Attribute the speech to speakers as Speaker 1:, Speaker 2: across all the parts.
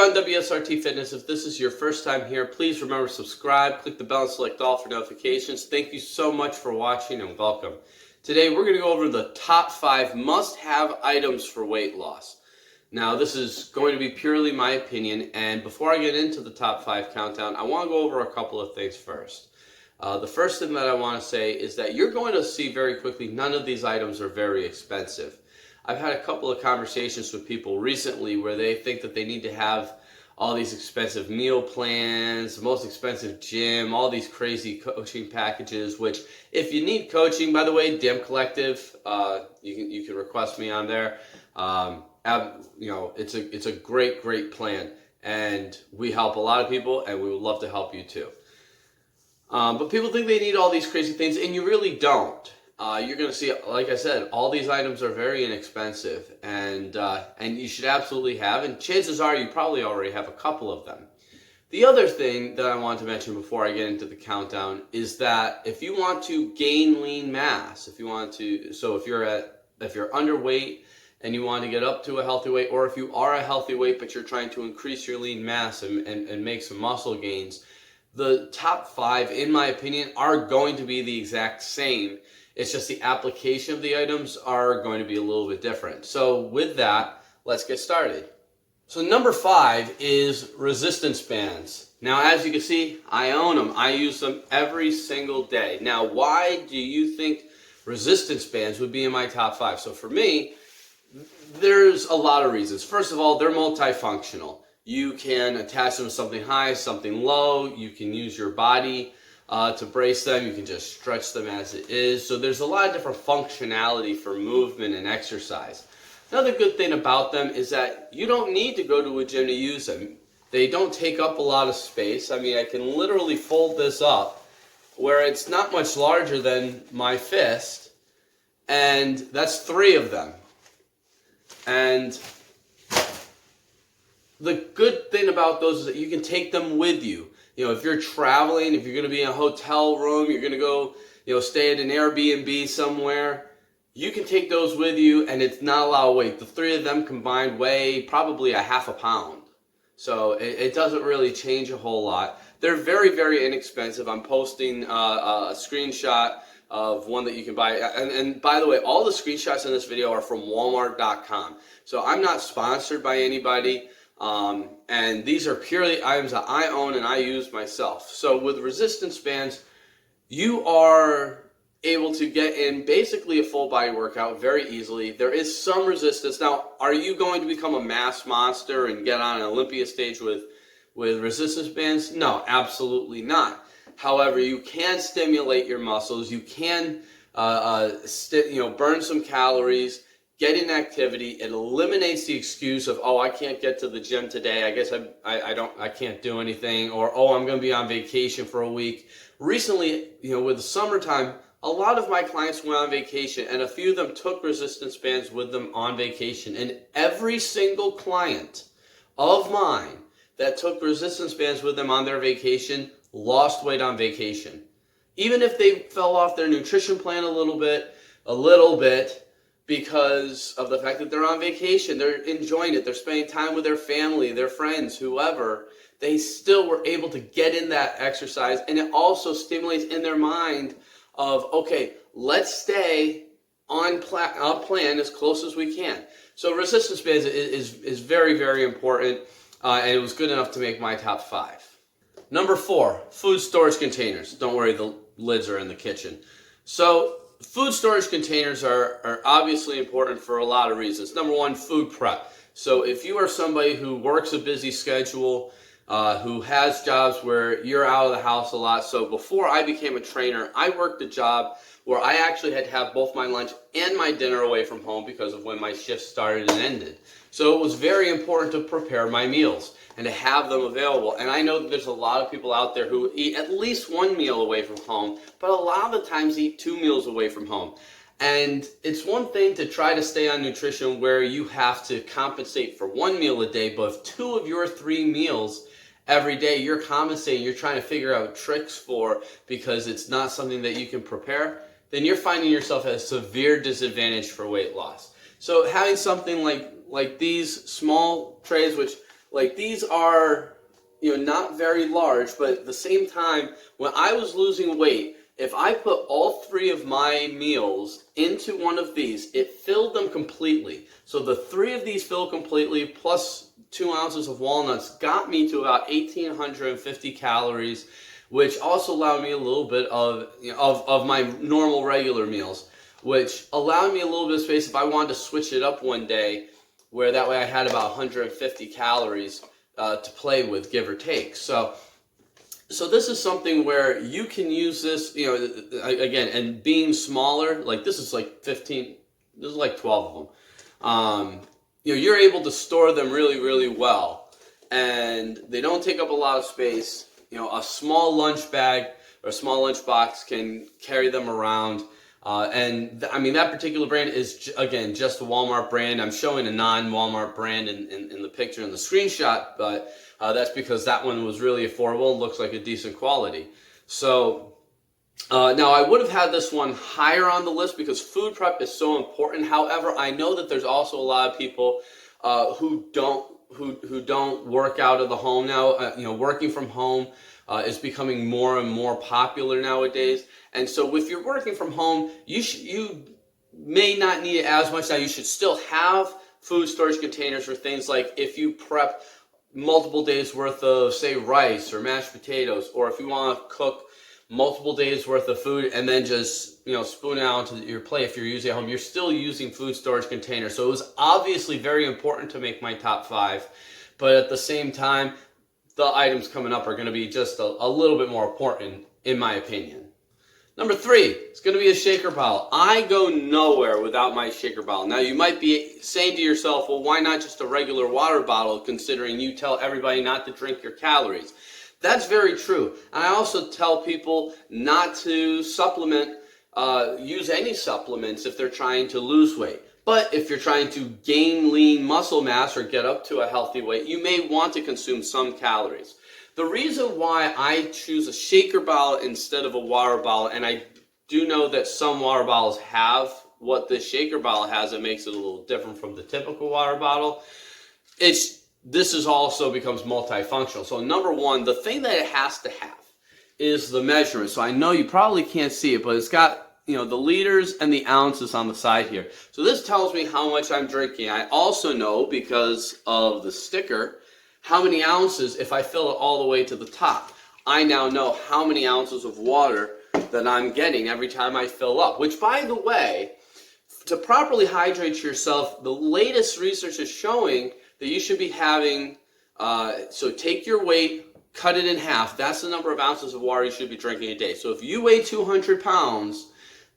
Speaker 1: on WSRT Fitness. If this is your first time here, please remember to subscribe, click the bell and select all for notifications. Thank you so much for watching and welcome. Today we're going to go over the top 5 must-have items for weight loss. Now this is going to be purely my opinion, and before I get into the top 5 countdown, I want to go over a couple of things first. The first thing that I want to say is that you're going to see very quickly none of these items are very expensive. I've had a couple of conversations with people recently where they think that they need to have all these expensive meal plans, the most expensive gym, all these crazy coaching packages, which if you need coaching, by the way, DM Collective, you can request me on there. It's a great plan, and we help a lot of people, and we would love to help you too. But people think they need all these crazy things, and you really don't. You're going to see, like I said, all these items are very inexpensive, and you should absolutely have, and chances are you probably already have a couple of them. The other thing that I want to mention before I get into the countdown is that if you want to gain lean mass, if you're underweight and you want to get up to a healthy weight, or if you are a healthy weight but you're trying to increase your lean mass and make some muscle gains, the top 5, in my opinion, are going to be the exact same. It's just the application of the items are going to be a little bit different. So with that, let's get started. So number 5 is resistance bands. Now, as you can see, I own them. I use them every single day. Now, why do you think resistance bands would be in my top 5? So for me, there's a lot of reasons. First of all, they're multifunctional. You can attach them to something high, something low. You can use your body to brace them. You can just stretch them as it is. So there's a lot of different functionality for movement and exercise. Another good thing about them is that you don't need to go to a gym to use them. They don't take up a lot of space. I mean, I can literally fold this up where it's not much larger than my fist, and that's 3 of them. And the good thing about those is that you can take them with you. You know, if you're traveling, if you're going to be in a hotel room, you're going to go, stay at an Airbnb somewhere, you can take those with you, and it's not a lot of weight. The 3 of them combined weigh probably a half a pound. So it doesn't really change a whole lot. They're very, very inexpensive. I'm posting a screenshot of one that you can buy. And by the way, all the screenshots in this video are from Walmart.com. So I'm not sponsored by anybody. And these are purely items that I own and I use myself. So with resistance bands, you are able to get in basically a full body workout very easily. There is some resistance. Now, are you going to become a mass monster and get on an Olympia stage with resistance bands? No, absolutely not. However, you can stimulate your muscles. You can burn some calories. Get in activity. It eliminates the excuse of, oh, I can't get to the gym today. I guess I can't do anything, or oh, I'm going to be on vacation for a week. Recently, with the summertime, a lot of my clients went on vacation, and a few of them took resistance bands with them on vacation. And every single client of mine that took resistance bands with them on their vacation lost weight on vacation. Even if they fell off their nutrition plan a little bit, because of the fact that they're on vacation, they're enjoying it, they're spending time with their family, their friends, whoever, they still were able to get in that exercise, and it also stimulates in their mind of, okay, let's stay on plan as close as we can. So resistance bands is very, very important, and it was good enough to make my top 5. Number 4, food storage containers. Don't worry, the lids are in the kitchen. So food storage containers are obviously important for a lot of reasons. Number 1, food prep. So if you are somebody who works a busy schedule, who has jobs where you're out of the house a lot. So before I became a trainer, I worked a job where I actually had to have both my lunch and my dinner away from home because of when my shift started and ended. So it was very important to prepare my meals and to have them available. And I know that there's a lot of people out there who eat at least 1 meal away from home, but a lot of the times eat 2 meals away from home. And it's one thing to try to stay on nutrition where you have to compensate for 1 meal a day, but if 2 of your 3 meals every day you're compensating, you're trying to figure out tricks for because it's not something that you can prepare, then you're finding yourself at a severe disadvantage for weight loss. So having something like these small trays, which Like these are, not very large, but at the same time, when I was losing weight, if I put all 3 of my meals into one of these, it filled them completely. So the 3 of these filled completely, plus 2 ounces of walnuts, got me to about 1,850 calories, which also allowed me a little bit of my normal regular meals, which allowed me a little bit of space if I wanted to switch it up one day, where that way I had about 150 calories to play with, give or take. So this is something where you can use this, again, and being smaller, like this is like 15, this is like 12 of them. You're able to store them really, really well, and they don't take up a lot of space. A small lunch bag or a small lunch box can carry them around. That particular brand is, again, just a Walmart brand. I'm showing a non-Walmart brand in the picture in the screenshot, but that's because that one was really affordable and looks like a decent quality. So now I would have had this one higher on the list because food prep is so important. However, I know that there's also a lot of people who don't work out of the home now. Working from home is becoming more and more popular nowadays. And so if you're working from home, you may not need it as much. Now you should still have food storage containers for things like if you prep multiple days worth of, say, rice or mashed potatoes, or if you want to cook multiple days worth of food and then just spoon it out onto your plate. If you're using it at home, you're still using food storage containers. So it was obviously very important to make my top 5, but at the same time, the items coming up are going to be just a little bit more important, in my opinion. Number 3, it's going to be a shaker bottle. I go nowhere without my shaker bottle. Now, you might be saying to yourself, well, why not just a regular water bottle, considering you tell everybody not to drink your calories? That's very true. And I also tell people not to supplement, use any supplements if they're trying to lose weight. But if you're trying to gain lean muscle mass or get up to a healthy weight, you may want to consume some calories. The reason why I choose a shaker bottle instead of a water bottle, and I do know that some water bottles have what this shaker bottle has that makes it a little different from the typical water bottle, this is also becomes multifunctional. So number 1, the thing that it has to have is the measurement. So I know you probably can't see it, but it's got the liters and the ounces on the side here. So this tells me how much I'm drinking. I also know, because of the sticker, how many ounces if I fill it all the way to the top. I now know how many ounces of water that I'm getting every time I fill up, which, by the way, to properly hydrate yourself, the latest research is showing that you should be having, so take your weight, cut it in half. That's the number of ounces of water you should be drinking a day. So if you weigh 200 pounds,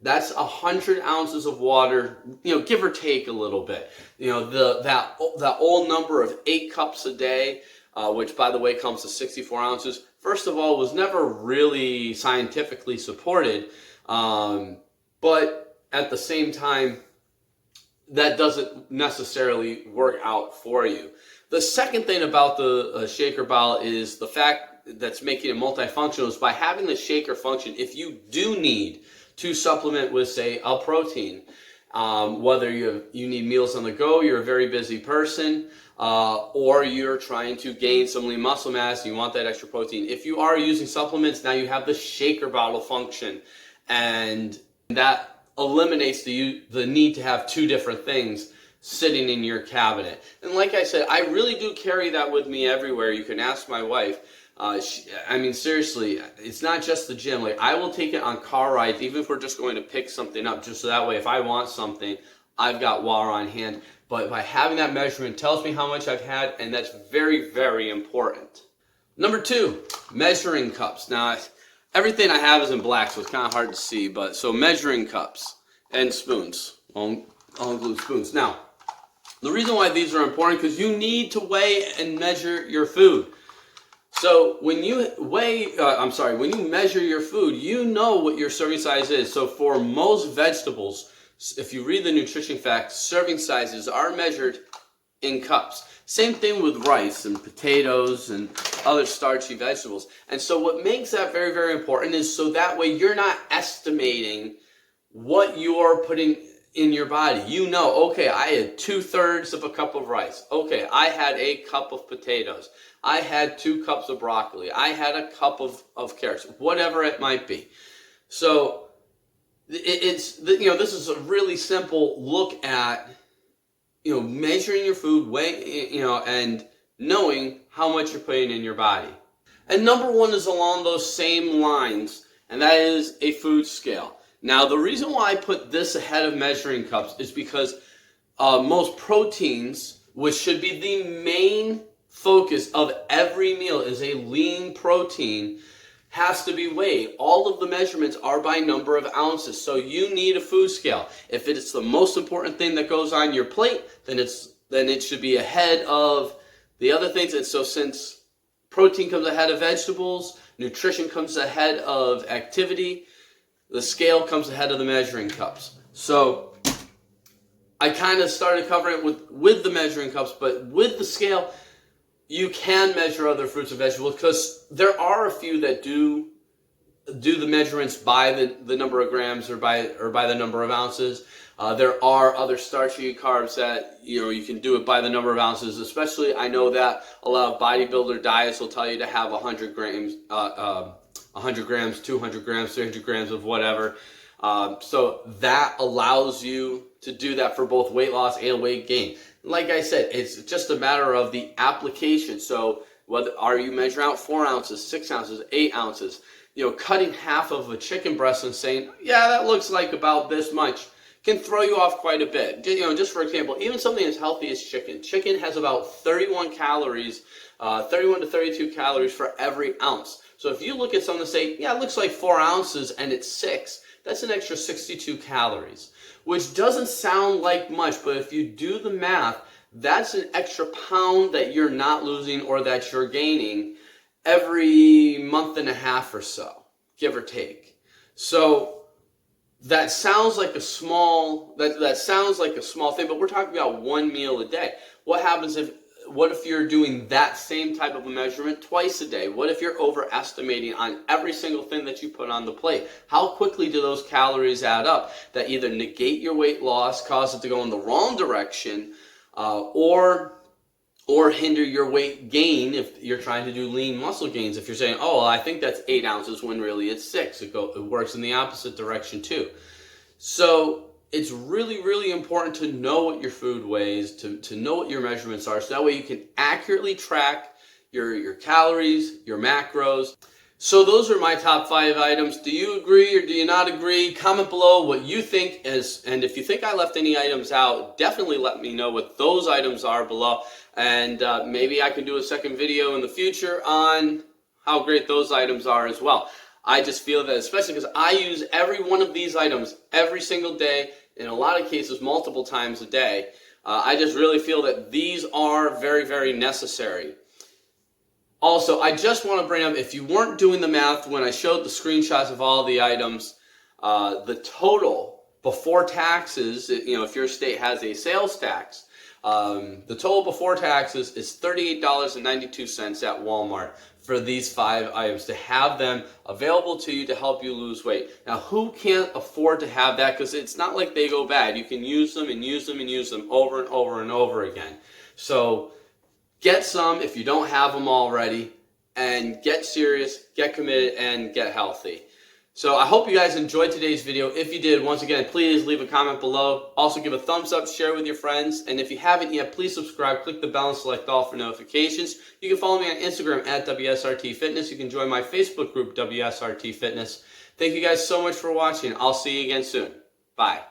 Speaker 1: that's 100 ounces of water, give or take a little bit. That old number of 8 cups a day, which, by the way, comes to 64 ounces, first of all, was never really scientifically supported. But at the same time, that doesn't necessarily work out for you. The second thing about the shaker bottle is the fact that's making it multifunctional is by having the shaker function. If you do need to supplement with, say, a protein, whether you need meals on the go, you're a very busy person, or you're trying to gain some lean muscle mass and you want that extra protein. If you are using supplements, now you have the shaker bottle function, and that eliminates the need to have 2 different things sitting in your cabinet. And like I said, I really do carry that with me everywhere. You can ask my wife. Seriously, it's not just the gym. Like, I will take it on car rides, even if we're just going to pick something up, just so that way if I want something, I've got water on hand. But by having that measurement, it tells me how much I've had, and that's very, very important. Number 2, measuring cups. Now, everything I have is in black, so it's kind of hard to see, but so measuring cups and spoons. I'll include spoons. Now, the reason why these are important, because you need to weigh and measure your food. So when you when you measure your food, you know what your serving size is. So for most vegetables, if you read the nutrition facts, serving sizes are measured in cups. Same thing with rice and potatoes and other starchy vegetables. And so what makes that very, very important is so that way you're not estimating what you're putting in your body. You know, okay, I had 2/3 of a cup of rice. Okay, I had a cup of potatoes. I had 2 cups of broccoli. I had a cup of carrots, whatever it might be. So this is a really simple look at, measuring your food, and knowing how much you're putting in your body. And number 1 is along those same lines, and that is a food scale. Now, the reason why I put this ahead of measuring cups is because most proteins, which should be the main focus of every meal, is a lean protein, has to be weighed. All of the measurements are by number of ounces. So you need a food scale. If it's the most important thing that goes on your plate, then it should be ahead of the other things. And so since protein comes ahead of vegetables, nutrition comes ahead of activity, the scale comes ahead of the measuring cups. So I kind of started covering it with the measuring cups, but with the scale, you can measure other fruits and vegetables, because there are a few that do the measurements by the number of grams or by the number of ounces. There are other starchy carbs that you can do it by the number of ounces. Especially, I know that a lot of bodybuilder diets will tell you to have 100 grams, 200 grams, 300 grams of whatever. So that allows you to do that for both weight loss and weight gain. Like I said, it's just a matter of the application. So whether are you measuring out 4 ounces, 6 ounces, 8 ounces, cutting half of a chicken breast and saying, yeah, that looks like about this much, can throw you off quite a bit. Just for example, even something as healthy as chicken. Chicken has about 31 calories, 31 to 32 calories for every ounce. So if you look at something and say, yeah, it looks like 4 ounces and it's 6, that's an extra 62 calories, which doesn't sound like much, but if you do the math, that's an extra pound that you're not losing or that you're gaining every month and a half or so, give or take. So that sounds like a small thing, but we're talking about 1 meal a day. What if you're doing that same type of a measurement twice a day? What if you're overestimating on every single thing that you put on the plate? How quickly do those calories add up that either negate your weight loss, cause it to go in the wrong direction, or hinder your weight gain if you're trying to do lean muscle gains? If you're saying, oh, well, I think that's 8 ounces when really it's 6. It works in the opposite direction too. So it's really, really important to know what your food weighs, to know what your measurements are, so that way you can accurately track your calories, your macros. So those are my top 5 items. Do you agree or do you not agree? Comment below what you think is, and if you think I left any items out, definitely let me know what those items are below. And maybe I can do a second video in the future on how great those items are as well. I just feel that, especially because I use every one of these items every single day, in a lot of cases multiple times a day, I just really feel that these are very, very necessary. Also, I just want to bring up, if you weren't doing the math when I showed the screenshots of all the items, the total before taxes, if your state has a sales tax, the total before taxes is $38.92 at Walmart for these 5 items, to have them available to you to help you lose weight. Now, who can't afford to have that? Because it's not like they go bad. You can use them and use them and use them over and over and over again. So get some if you don't have them already, and get serious, get committed, and get healthy. So I hope you guys enjoyed today's video. If you did, once again, please leave a comment below. Also give a thumbs up, share with your friends. And if you haven't yet, please subscribe, click the bell and select all for notifications. You can follow me on Instagram at WSRT Fitness. You can join my Facebook group, WSRT Fitness. Thank you guys so much for watching. I'll see you again soon. Bye.